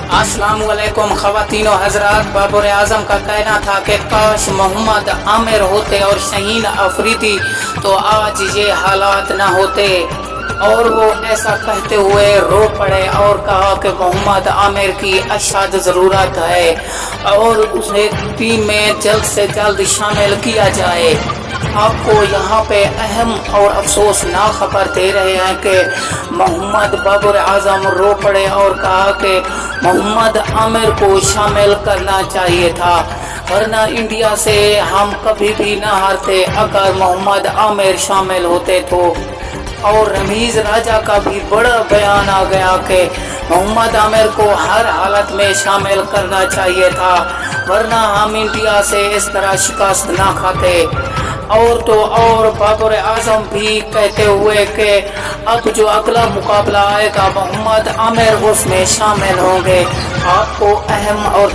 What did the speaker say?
अस्सलाम वालेकुम ख़वातीन और हज़रात। बाबर आज़म का कहना था कि काश मोहम्मद आमिर होते और शहीन अफरीदी तो आज ये हालात ना होते। और वो ऐसा कहते हुए रो पड़े और कहा कि मोहम्मद आमिर की अशद ज़रूरत है और उसे टीम में जल्द से जल्द शामिल किया जाए। आपको यहाँ पे अहम और अफसोसनाक खबर दे रहे हैं कि मोहम्मद बाबर आज़म रो पड़े और कहा कि मोहम्मद आमिर को शामिल करना चाहिए था, वरना इंडिया से हम कभी भी ना हारते अगर मोहम्मद आमिर शामिल होते तो। और रमीज़ राजा का भी बड़ा बयान आ गया कि मोहम्मद आमिर को हर हालत में शामिल करना चाहिए था, वरना हम इंडिया से इस तरह शिकस्त ना खाते। और तो और बाबर आज़म भी कहते हुए कि अब जो अगला मुकाबला आएगा मोहम्मद आमिर उसमें शामिल होंगे। आपको अहम और